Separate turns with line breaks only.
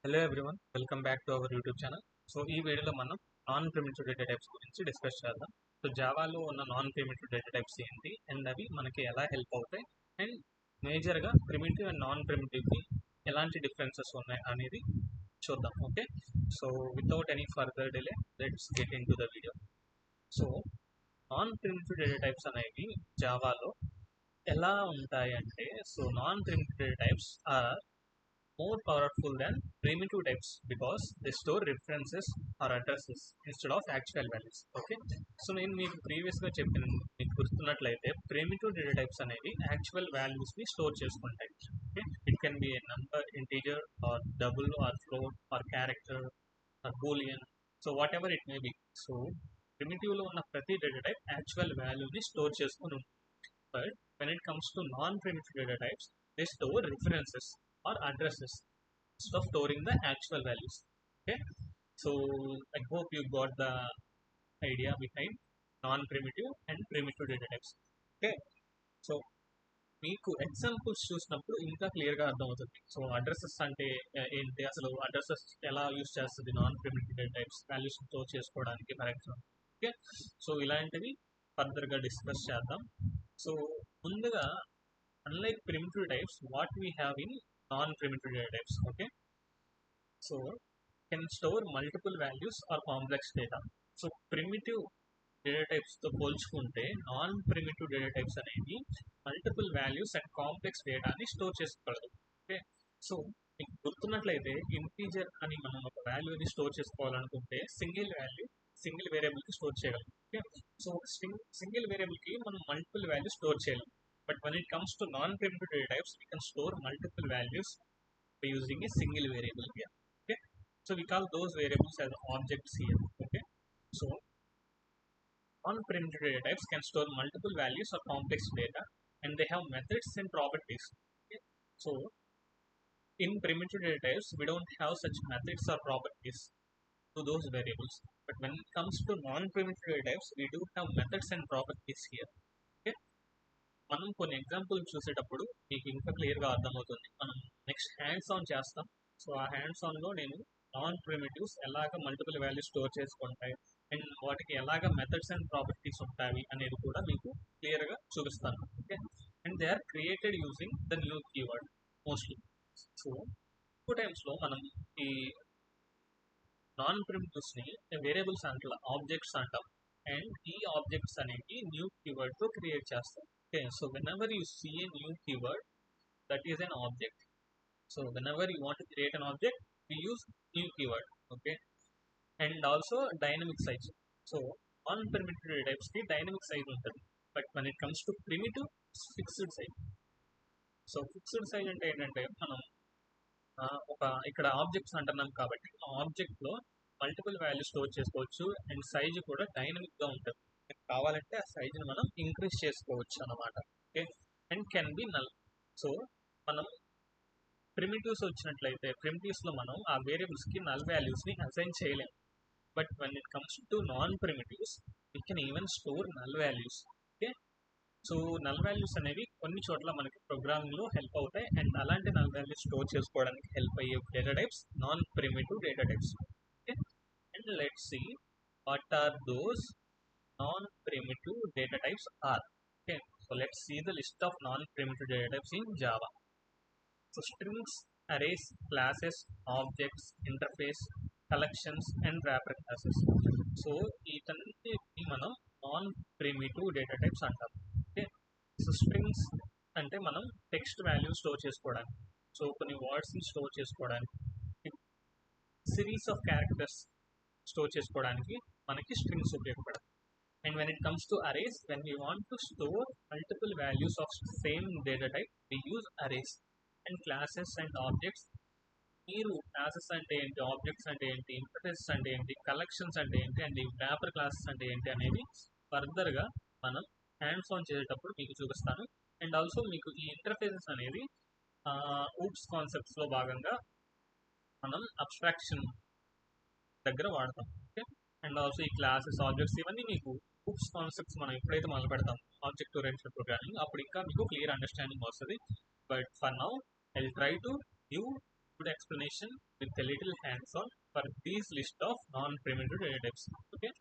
Hello everyone, welcome back to our YouTube channel. So ఈ వీడియోలో మనం నాన్ ప్రిమిటివ్ డేటా టైప్స్ గురించి discuss చేద్దాం. సో జావాలో ఉన్న నాన్ ప్రిమిటివ్ డేటా టైప్స్ ఏంటి అండ్ అవి మనకి ఎలా హెల్ప్ అవుతాయి అండ్ మేజర్గా ప్రిమిటివ్ అండ్ నాన్ ప్రిమిటివ్కి ఎలాంటి డిఫరెన్సెస్ ఉన్నాయి అనేది చూద్దాం. Okay, so without any further delay let's get into the video. So non primitive data types అనేవి జావాలో ఎలా ఉంటాయి అంటే, so non primitive data types are more powerful than primitive types because they store references or addresses instead of actual values. Okay, so నేను మీకు ప్రీవియస్గా చెప్పిన మీకు గుర్తున్నట్లయితే ప్రిమిటివ్ డేటా టైప్స్ అనేవి యాక్చువల్ వాల్యూస్ని స్టోర్ చేసుకుంటాయి. Okay, it can be a number, integer or double or float or character or boolean, so whatever it may be. So ప్రిమిటివ్లో ఉన్న ప్రతి డేటా టైప్ యాక్చువల్ వాల్యూని స్టోర్ చేసుకుని ఉంటుంది. But when it comes to non primitive data types, they store references or addresses instead of storing the actual values. Okay, so I hope you got the idea behind non-primitive and primitive data types. Okay, so మీకు examples చూసినప్పుడు ఇంకా క్లియర్గా అర్థమవుతుంది. So addresses అంటే ఏంటి, అసలు addresses ఎలా use చేస్తుంది non primitive data types values store చేసుకోవడానికి, ఫర్ ఎగ్జాంపుల్. ఓకే, సో ఇలాంటివి ఫర్దర్గా డిస్కస్ చేద్దాం. సో ముందుగా unlike primitive types, what we have in non-primitive data types. Okay, so can store multiple values or complex data. So primitive data types తో పోల్చుకుంటే non primitive data types అనేవి multiple values and complex డేటాని store చేసుకోగలదు. Okay, so మీకు గుర్తున్నట్లయితే integer అని మనం ఒక వాల్యూని store చేసుకోవాలనుకుంటే సింగిల్ వేరియబుల్కి స్టోర్ చేయగలం. ఓకే, సో సింగిల్ వేరియబుల్కి మనం మల్టిపుల్ వాల్యూస్ స్టోర్ చేయలేం. But when it comes to non-primitive data types, we can store multiple values by using a single variable here. Okay, so we call those variables as objects here. Okay, so non-primitive data types can store multiple values or complex data, and they have methods and properties. Okay, so in primitive data types, we don't have such methods or properties to those variables. But when it comes to non-primitive data types, we do have methods and properties here. Okay, మనం కొన్ని example చూసేటప్పుడు మీకు ఇంకా క్లియర్గా అర్థమవుతుంది. మనం next hands on చేస్తాం. So ఆ హ్యాండ్స్ ఆన్లో నేను నాన్ ప్రిమిటివ్స్ ఎలాగ మల్టిపుల్ వాల్యూస్ స్టోర్ చేసుకుంటాయి అండ్ వాటికి ఎలాగ మెథడ్స్ అండ్ ప్రాపర్టీస్ ఉంటాయి అనేది కూడా మీకు క్లియర్గా చూపిస్తాను. Okay, and they are created using the new keyword mostly. So two టైమ్స్లో మనం ఈ నాన్ ప్రిమిటివ్స్ని వేరియబుల్స్ అంటాం, ఆబ్జెక్ట్స్ అంటాం, అండ్ ఈ ఆబ్జెక్ట్స్ అనేవి న్యూ కీవర్డ్తో క్రియేట్ చేస్తాం. Okay, so whenever you see a new keyword, that is an object. So whenever you want to create an object, we use new keyword. Okay, and also dynamic size. So on primitive data types ki dynamic size untadi, but when it comes to primitive, fixed size. So fixed size అంటే ఏంటంటే మనం ఒక ఇక్కడ objects అంటున్నాం కాబట్టి ఆ ఆబ్జెక్ట్లో multiple values store చేసుకోవచ్చు and size కూడా డైనమిక్గా ఉంటుంది. కావాలంటే ఆ సైజ్ని మనం ఇంక్రీజ్ చేసుకోవచ్చు అన్నమాట. Okay, and can be null. So మనం ప్రిమిటివ్స్ వచ్చినట్లయితే ప్రిమిటివ్స్లో మనం ఆ వేరియబుల్స్కి నల్ వాల్యూస్ని అసైన్ చేయలేము. But when it comes to non primitives we can even store null values. Okay, so null values అనేవి కొన్ని చోట్ల మనకి ప్రోగ్రామింగ్లో హెల్ప్ అవుతాయి అండ్ అలాంటి నల్ వాల్యూస్ స్టోర్ చేసుకోవడానికి హెల్ప్ అయ్యే data types non primitive data types. Okay, and let's see what are those non-primitive data types are. Okay, so let's see the list of non-primitive data types in Java. So strings, arrays, classes, objects, interface, collections and wrapper classes. So వీటన్నిటిని మనం non primitive data types అంటాం. Okay, so strings అంటే మనం text value store చేసుకోవడానికి, so కొన్ని వర్డ్స్ని store చేసుకోవడానికి, series of characters store చేసుకోవడానికి మనకి స్ట్రింగ్స్ ఉపయోగపడతాయి. And when it comes to arrays, when we want to store multiple values of same data type, we use arrays. And classes and objects, మీరు classes అంటే ఏంటి, objects అంటే ఏంటి, interfaces అంటే ఏంటి, కలెక్షన్స్ అంటే ఏంటి అండ్ ఈ వ్రాపర్ క్లాసెస్ అంటే ఏంటి అనేవి ఫర్దర్గా మనం హ్యాండ్స్ ఆన్ చేసేటప్పుడు మీకు చూపిస్తాను. అండ్ ఆల్సో మీకు ఈ ఇంటర్ఫేసెస్ అనేది ఊప్స్ కాన్సెప్ట్స్లో భాగంగా మనం అబ్స్ట్రాక్షన్ దగ్గర వాడతాం. ఓకే, అండ్ ఆల్సో ఈ క్లాసెస్, ఆబ్జెక్ట్స్ ఇవన్నీ మీకు ఊప్స్ కాన్సెప్ట్స్ మనం ఎప్పుడైతే మొదలు పెడతాం ఆబ్జెక్ట్ ఓరియంటెడ్ ప్రోగ్రామింగ్, అప్పుడు ఇంకా మీకు క్లియర్ అండర్స్టాండింగ్ వస్తుంది. But for now I will try to give good explanation with a little hands-on for these list of non-primitive data types. Okay.